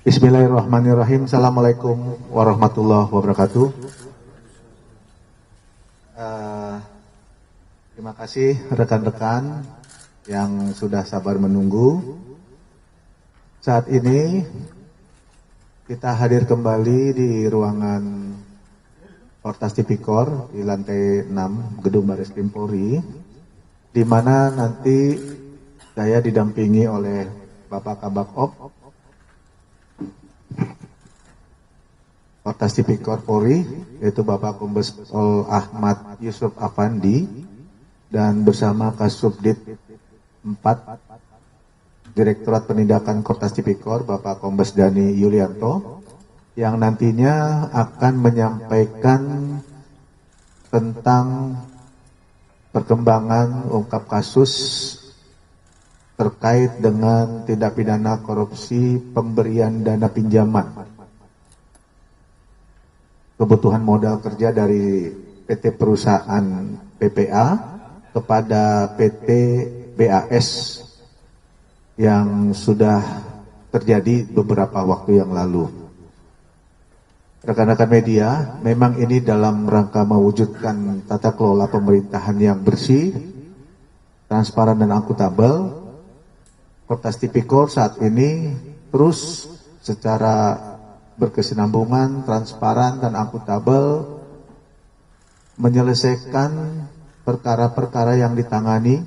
Bismillahirrahmanirrahim. Assalamualaikum warahmatullahi wabarakatuh. Terima kasih rekan-rekan yang sudah sabar menunggu. Saat ini kita hadir kembali di ruangan Kortas Tipikor di lantai 6 Gedung Barreskrim Polri, di mana nanti saya didampingi oleh Bapak Kabak Op Kortas Tipikor Polri, yaitu Bapak Kombes Pol Ahmad Yusuf Afandi, dan bersama Kasubdit 4 Direktorat Penindakan Kortas Tipikor Bapak Kombes Dani Yulianto, yang nantinya akan menyampaikan tentang perkembangan ungkap kasus terkait dengan tindak pidana korupsi pemberian dana pinjaman kebutuhan modal kerja dari PT Perusahaan PPA kepada PT BAS yang sudah terjadi beberapa waktu yang lalu. Rekan-rekan media, memang ini dalam rangka mewujudkan tata kelola pemerintahan yang bersih, transparan dan akuntabel. Kortas Tipikor saat ini terus secara berkesinambungan, transparan dan akuntabel menyelesaikan perkara-perkara yang ditangani,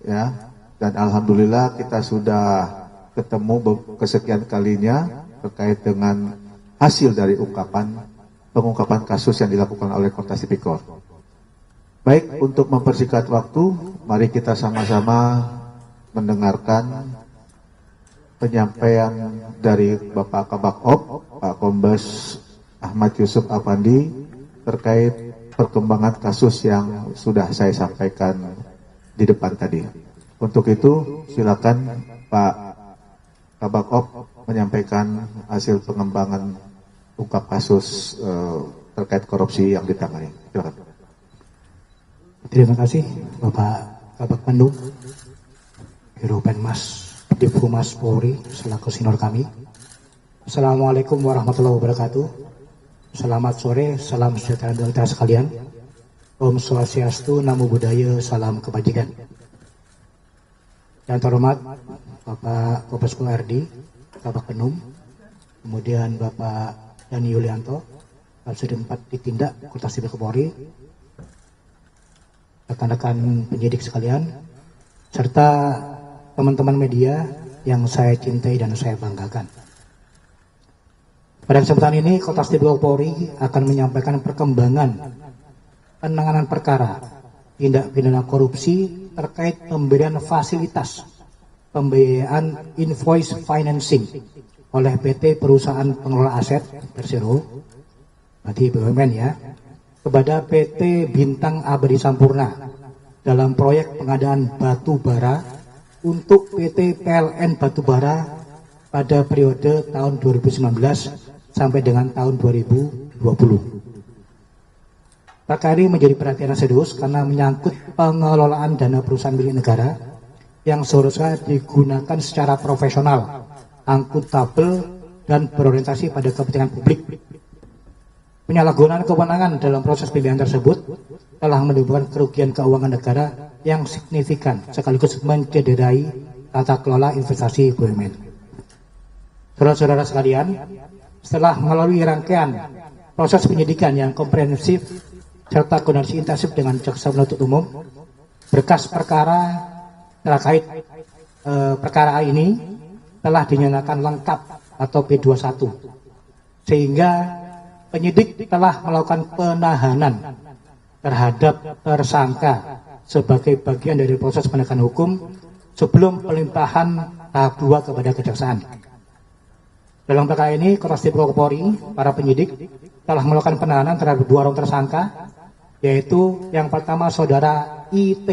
ya. Dan alhamdulillah kita sudah ketemu kesekian kalinya terkait dengan hasil dari pengungkapan kasus yang dilakukan oleh Kortas Tipikor. Baik, untuk mempersingkat waktu, mari kita sama-sama mendengarkan penyampaian dari Bapak Kabak Op, Pak Kombes Ahmad Yusuf Afandi terkait perkembangan kasus yang sudah saya sampaikan di depan tadi. Untuk itu, silakan Pak Kabak Op menyampaikan hasil pengembangan ungkap kasus terkait korupsi yang ditangani. Silakan. Terima kasih Bapak Kabak Pandu, Biro Penmas Divhumas Polri selaku senior kami. Assalamualaikum warahmatullahi wabarakatuh. Selamat sore, salam sejahtera untuk kita sekalian. Om Swastiastu, Namo Buddhaya, salam kebajikan. Yang terhormat Bapak Kombes Pol RD, Kabak Penum, kemudian Bapak Dani Yulianto, Kasubdit 4 Ditindak Kortas Tipikor Polri, rekan-rekan penyidik sekalian, serta teman-teman media yang saya cintai dan saya banggakan. Pada kesempatan ini, Kortas Tipikor Polri akan menyampaikan perkembangan penanganan perkara tindak pidana korupsi terkait pemberian fasilitas pembiayaan invoice financing oleh PT Perusahaan Pengelola Aset Persero, berarti BUMN ya, kepada PT Bintang Abadi Sampurna dalam proyek pengadaan batu bara untuk PT PLN Batubara pada periode tahun 2019 sampai dengan tahun 2020. Perkara ini menjadi perhatian serius karena menyangkut pengelolaan dana perusahaan milik negara yang seharusnya digunakan secara profesional, akuntabel, dan berorientasi pada kepentingan publik. Penyalahgunaan kewenangan dalam proses pembiayaan tersebut telah menimbulkan kerugian keuangan negara yang signifikan sekaligus mencederai tata kelola investasi BUMN. Saudara-saudara sekalian, setelah melalui rangkaian proses penyidikan yang komprehensif serta koordinasi intensif dengan jaksa penuntut umum, berkas perkara terkait perkara ini telah dinyatakan lengkap atau P21, sehingga penyidik telah melakukan penahanan terhadap tersangka sebagai bagian dari proses penegakan hukum sebelum pelimpahan tahap 2 kepada kejaksaan. Dalam perkara ini, Kortas Tipikor Polri, para penyidik telah melakukan penahanan terhadap 2 orang tersangka, yaitu yang pertama Saudara IT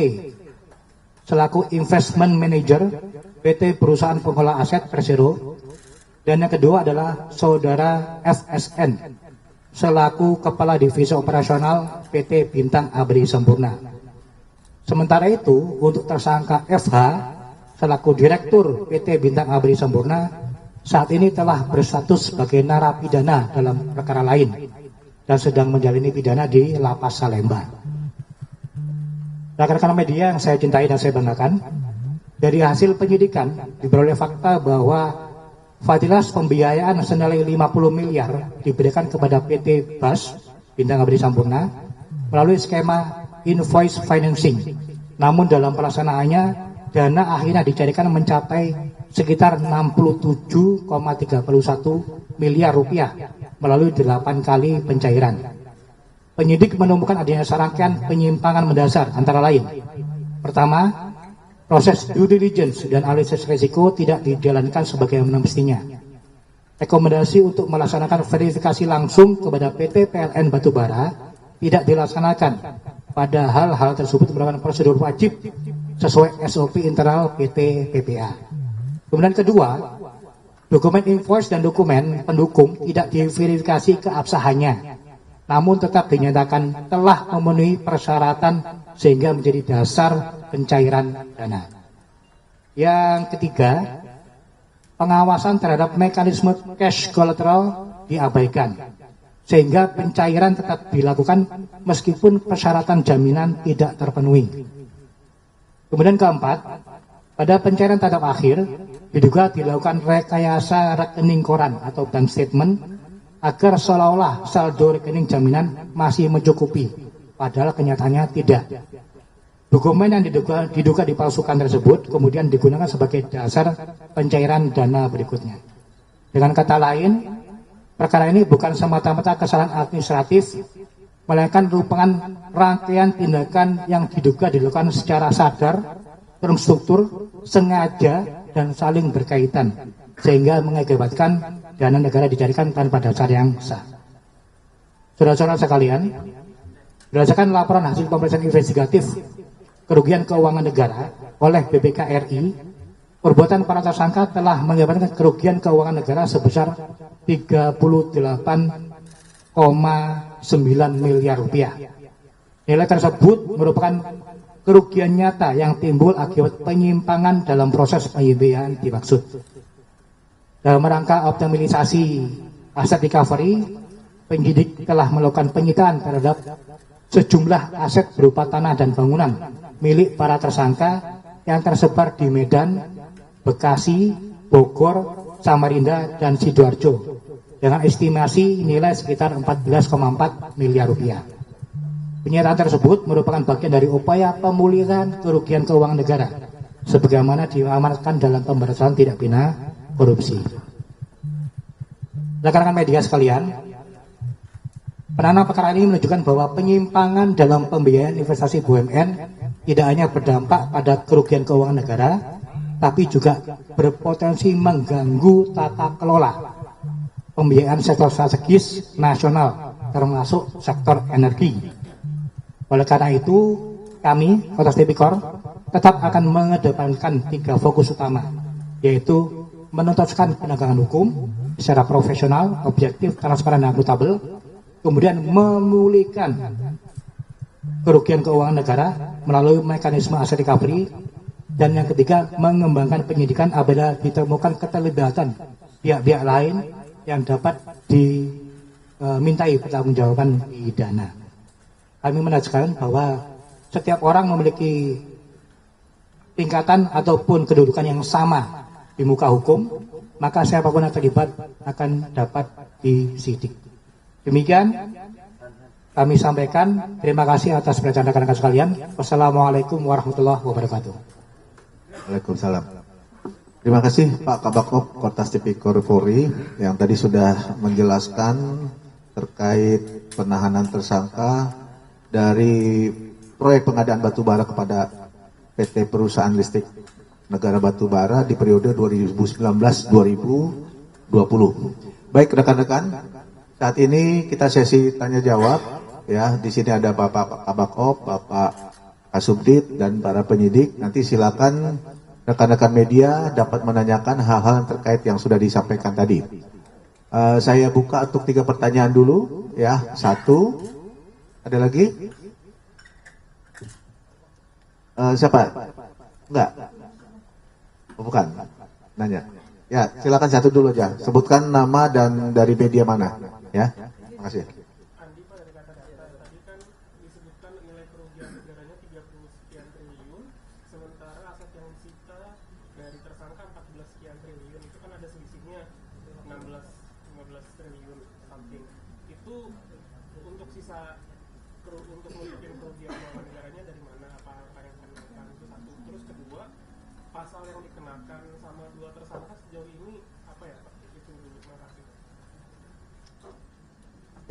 selaku Investment Manager PT Perusahaan Pengelola Aset Persero, dan yang kedua adalah Saudara FSN selaku Kepala Divisi Operasional PT Bintang Abadi Sampurna. Sementara itu, untuk tersangka FH selaku Direktur PT Bintang Abadi Sampurna saat ini telah berstatus sebagai narapidana dalam perkara lain dan sedang menjalani pidana di Lapas Salemba. Rekan-rekan media yang saya cintai dan saya banggakan, dari hasil penyidikan diperoleh fakta bahwa fasilitas pembiayaan senilai 50 miliar diberikan kepada PT BAS Bintang Abadi Sampurna melalui skema invoice financing. Namun dalam pelaksanaannya dana akhirnya dicarikan mencapai sekitar 67,31 miliar rupiah melalui 8 kali pencairan. Penyidik menemukan adanya serangkaian penyimpangan mendasar antara lain. Pertama, proses due diligence dan analisis risiko tidak dijalankan sebagaimana mestinya. Rekomendasi untuk melaksanakan verifikasi langsung kepada PT PLN Batubara tidak dilaksanakan, padahal hal tersebut merupakan prosedur wajib sesuai SOP internal PT PPA. Kemudian kedua, dokumen invoice dan dokumen pendukung tidak diverifikasi keabsahannya, namun tetap dinyatakan telah memenuhi persyaratan sehingga menjadi dasar pencairan dana. Yang ketiga, pengawasan terhadap mekanisme cash collateral diabaikan, sehingga pencairan tetap dilakukan meskipun persyaratan jaminan tidak terpenuhi. Kemudian keempat, pada pencairan tahap akhir diduga dilakukan rekayasa rekening koran atau bank statement agar seolah-olah saldo rekening jaminan masih mencukupi, padahal kenyataannya tidak. Dokumen yang diduga dipalsukan tersebut kemudian digunakan sebagai dasar pencairan dana berikutnya. Dengan kata lain, perkara ini bukan semata-mata kesalahan administratif, melainkan merupakan rangkaian tindakan yang diduga dilakukan secara sadar, terstruktur, sengaja, dan saling berkaitan, sehingga mengakibatkan dana negara dicarikan tanpa dasar yang sah. Saudara-saudara sekalian, berdasarkan laporan hasil pemeriksaan investigatif kerugian keuangan negara oleh BPK RI, perbuatan para tersangka telah mengakibatkan kerugian keuangan negara sebesar 38,9 miliar rupiah. Nilai tersebut merupakan kerugian nyata yang timbul akibat penyimpangan dalam proses pembiayaan dimaksud. Dalam rangka optimalisasi aset recovery, penyidik telah melakukan penyitaan terhadap sejumlah aset berupa tanah dan bangunan milik para tersangka yang tersebar di Medan, Bekasi, Bogor, Samarinda, dan Sidoarjo dengan estimasi nilai sekitar 14,4 miliar rupiah. Penyitaan tersebut merupakan bagian dari upaya pemulihan kerugian keuangan negara sebagaimana diamanatkan dalam pemberantasan tindak pidana korupsi. Rekan-rekan media sekalian, penanganan perkara ini menunjukkan bahwa penyimpangan dalam pembiayaan investasi BUMN tidak hanya berdampak pada kerugian keuangan negara, tapi juga berpotensi mengganggu tata kelola pembiayaan sektor strategis nasional, termasuk sektor energi. Oleh karena itu, kami, Kotas Tipikor, tetap akan mengedepankan 3 fokus utama, yaitu menuntaskan penegakan hukum secara profesional, objektif, transparan, dan akuntabel, kemudian memulihkan kerugian keuangan negara melalui mekanisme aset recovery, dan yang ketiga, mengembangkan penyidikan apabila ditemukan keterlibatan pihak-pihak lain yang dapat dimintai pertanggungjawaban pidana. Kami menegaskan bahwa setiap orang memiliki tingkatan ataupun kedudukan yang sama di muka hukum, maka siapapun yang terlibat akan dapat disidik. Demikian kami sampaikan. Terima kasih atas perhatian rekan-rekan sekalian. Wassalamualaikum warahmatullahi wabarakatuh. Waalaikumsalam. Terima kasih Pak Kabak-Op Kotas Tipikor Polri yang tadi sudah menjelaskan terkait penahanan tersangka dari proyek pengadaan batubara kepada PT Perusahaan Listrik Negara Batubara di periode 2019-2020. Baik rekan-rekan, saat ini kita sesi tanya jawab. Ya, di sini ada Bapak Kabak-Op, Bapak Kasubdit, dan para penyidik. Nanti silakan rekan-rekan media dapat menanyakan hal-hal yang terkait yang sudah disampaikan tadi. Saya buka untuk 3 pertanyaan dulu. Ya, 1. Ada lagi? Siapa? Enggak? Oh, bukan. Nanya. Ya, silakan satu dulu aja. Sebutkan nama dan dari media mana. Ya, terima kasih. Andi Pak dari Kata Data, tadi kan disebutkan nilai kerugian negaranya 30 sekian triliun, sementara aset yang disita dari tersangka 14 sekian triliun, itu kan ada selisihnya 15 triliun something. Itu untuk sisa untuk nutupin kerugian keuangan negaranya dari mana? Apa angka yang dikenakan? Itu satu. Terus kedua, pasal yang dikenakan sama dua tersangka sejauh ini apa ya Pak? Itu dulu, makasih.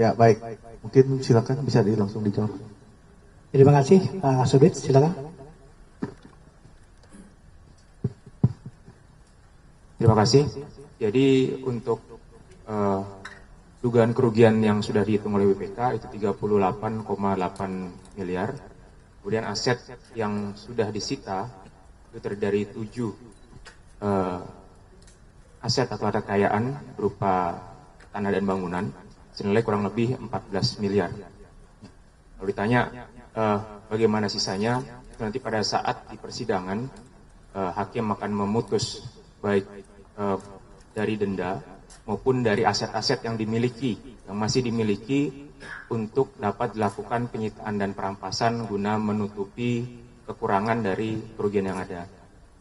Ya, baik. Mungkin silakan bisa langsung dijawab. Terima kasih, Pak Subit, silakan. Terima kasih. Jadi untuk dugaan kerugian yang sudah dihitung oleh BPK itu 38,8 miliar. Kemudian aset yang sudah disita itu terdiri dari 7 aset atau harta kekayaan berupa tanah dan bangunan senilai kurang lebih 14 miliar. Lalu ditanya bagaimana sisanya, itu nanti pada saat di persidangan hakim akan memutus baik dari denda maupun dari aset-aset yang masih dimiliki untuk dapat dilakukan penyitaan dan perampasan guna menutupi kekurangan dari kerugian yang ada.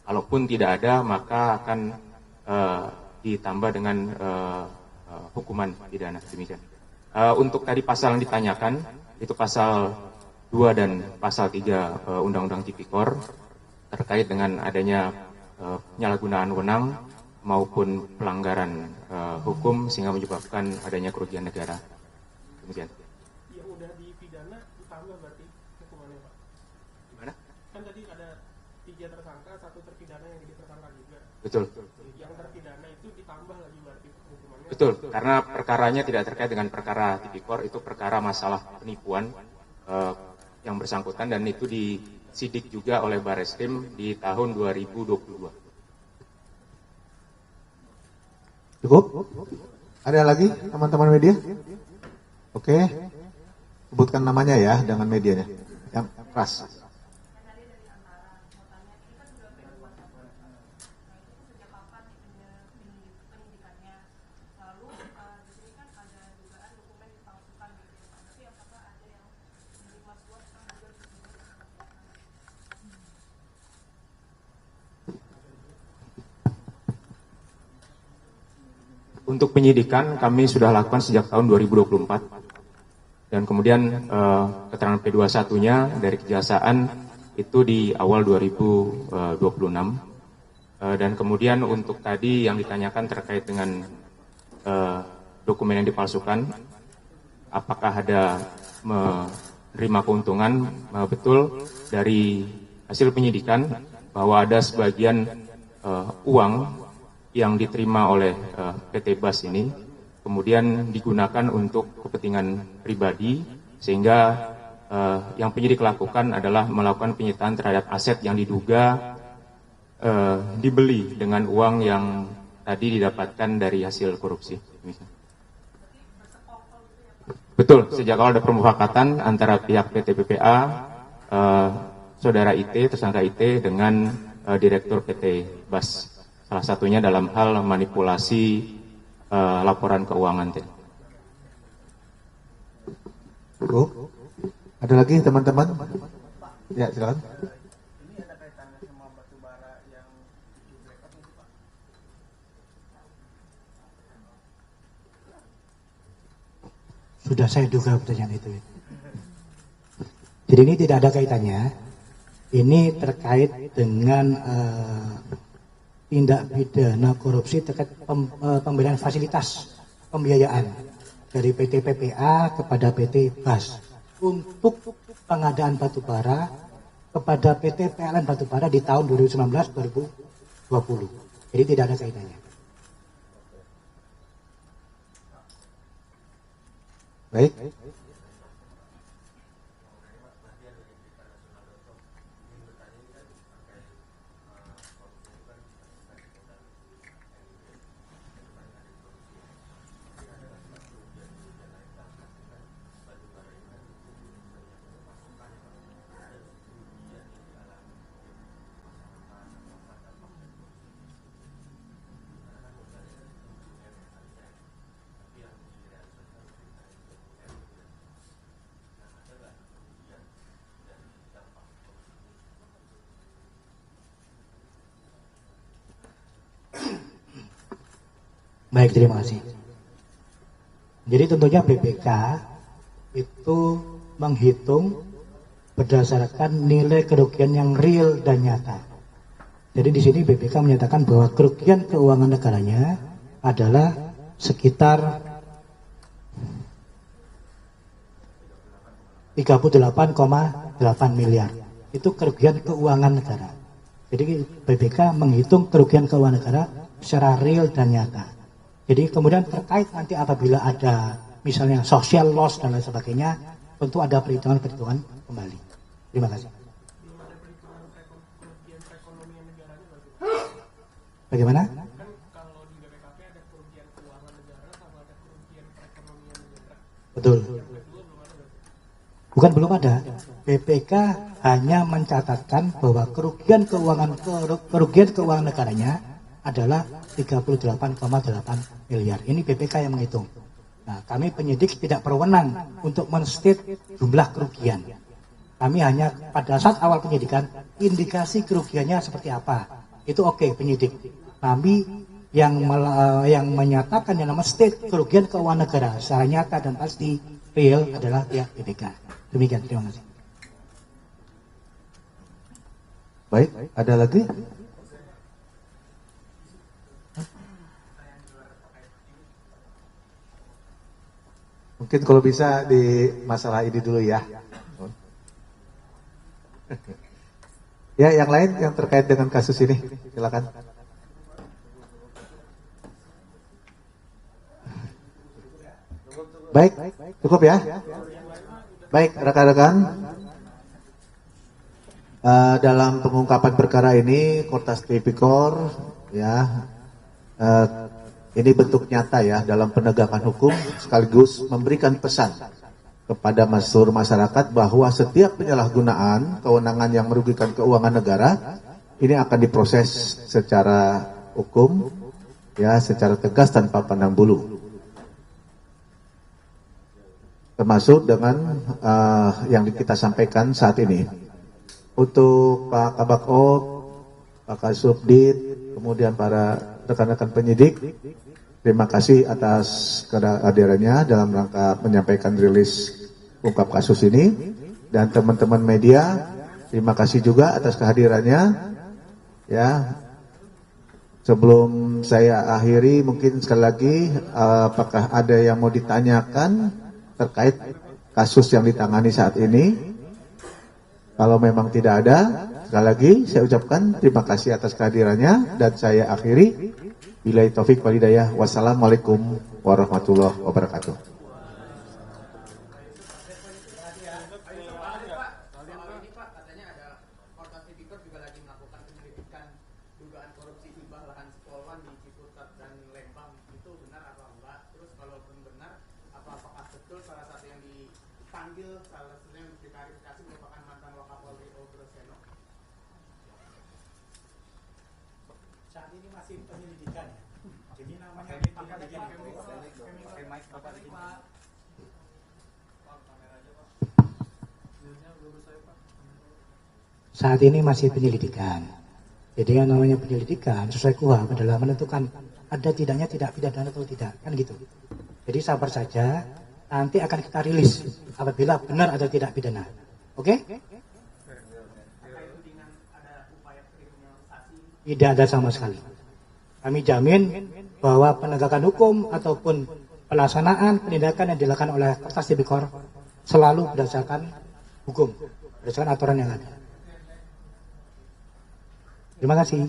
Kalaupun tidak ada, maka akan ditambah dengan hukuman pidana, demikian. Untuk tadi pasal yang ditanyakan, itu pasal 2 dan pasal 3 Undang-Undang Tipikor terkait dengan adanya penyalahgunaan wewenang maupun pelanggaran hukum sehingga menyebabkan adanya kerugian negara. Demikian. Yang udah dipidana ditambah berarti hukumannya Pak? Gimana? Kan tadi ada 3 tersangka, 1 terpidana yang jadi tersangka juga. Betul. Yang terpidana itu ditambah lagi berarti hukumannya? Betul, karena perkaranya tidak terkait dengan perkara tipikor, itu perkara masalah penipuan yang bersangkutan dan itu disidik juga oleh Bareskrim di tahun 2022. Cukup? Ada lagi teman-teman media? Oke. Sebutkan namanya ya dengan medianya. Yang keras. Untuk penyidikan kami sudah lakukan sejak tahun 2024 dan kemudian keterangan P21-nya dari Kejaksaan itu di awal 2026 dan kemudian untuk tadi yang ditanyakan terkait dengan dokumen yang dipalsukan, apakah ada menerima keuntungan, betul dari hasil penyidikan bahwa ada sebagian uang yang diterima oleh PT BAS ini kemudian digunakan untuk kepentingan pribadi sehingga yang penyidik lakukan adalah melakukan penyitaan terhadap aset yang diduga dibeli dengan uang yang tadi didapatkan dari hasil korupsi. Betul, sejak awal ada permufakatan antara pihak PT PPA, saudara IT, tersangka IT dengan direktur PT BAS. Salah satunya dalam hal manipulasi laporan keuangan. Ada lagi teman-teman? Ya, silakan. Ini ada kaitannya sama batu bara yang di backup itu Pak? Sudah saya duga pertanyaan itu. Jadi ini tidak ada kaitannya. Ini terkait dengan tindak pidana korupsi terkait pemberian fasilitas pembiayaan dari PT PPA kepada PT BAS untuk pengadaan batubara kepada PT PLN Batubara di tahun 2019-2020. Jadi tidak ada kaitannya. Baik. Baik, terima kasih. Jadi tentunya BPK itu menghitung berdasarkan nilai kerugian yang real dan nyata. Jadi di sini BPK menyatakan bahwa kerugian keuangan negaranya adalah sekitar 38,8 miliar. Itu kerugian keuangan negara. Jadi BPK menghitung kerugian keuangan negara secara real dan nyata. Jadi kemudian terkait nanti apabila ada misalnya social loss dan lain sebagainya, tentu ada perhitungan-perhitungan kembali. Terima kasih. Belum ada perhitungan kerugian perekonomian negaranya berarti. Bagaimana? Kan kalau di BPKP ada kerugian keuangan negara sama ada kerugian perekonomian negara. Betul. Yang kedua belum ada berarti. Bukan belum ada. BPK hanya mencatatkan bahwa kerugian keuangan negaranya adalah 38,8 miliar. Ini BPK yang menghitung. Nah, kami penyidik tidak berwenang untuk men-state jumlah kerugian. Kami hanya pada saat awal penyidikan indikasi kerugiannya seperti apa. Itu oke, penyidik. Kami yang menyatakan yang nama state kerugian keuangan negara secara nyata dan pasti real adalah pihak BPK. Demikian, terima kasih. Baik, ada lagi? Mungkin kalau bisa di masalah ini dulu ya. Ya, yang lain yang terkait dengan kasus ini, silakan. Baik, cukup ya. Baik, rekan-rekan. Dalam pengungkapan perkara ini, Kortas Tipikor, ya, ini bentuk nyata ya dalam penegakan hukum sekaligus memberikan pesan kepada seluruh masyarakat bahwa setiap penyalahgunaan kewenangan yang merugikan keuangan negara ini akan diproses secara hukum, ya, secara tegas tanpa pandang bulu. Termasuk dengan yang kita sampaikan saat ini. Untuk Pak Kabak Op, Pak Kasubdit, kemudian para rekan-rekan penyidik, terima kasih atas kehadirannya dalam rangka menyampaikan rilis ungkap kasus ini. Dan teman-teman media, terima kasih juga atas kehadirannya. Ya, sebelum saya akhiri, mungkin sekali lagi, apakah ada yang mau ditanyakan terkait kasus yang ditangani saat ini? Kalau memang tidak ada, sekali lagi saya ucapkan terima kasih atas kehadirannya dan saya akhiri. Billahi taufik wal hidayah. Wassalamualaikum warahmatullahi wabarakatuh. Saat ini masih penyelidikan. Jadi namanya saat ini masih penyelidikan. Jadi yang namanya penyelidikan sesuai KUHP adalah menentukan ada tidaknya tidak pidana atau tidak, kan gitu. Jadi sabar saja, nanti akan kita rilis apabila benar atau tidak pidana. Oke? Tidak ada sama sekali. Kami jamin bahwa penegakan hukum ataupun pelaksanaan penindakan yang dilakukan oleh Kortas Tipikor selalu berdasarkan hukum, berdasarkan aturan yang ada. Terima kasih.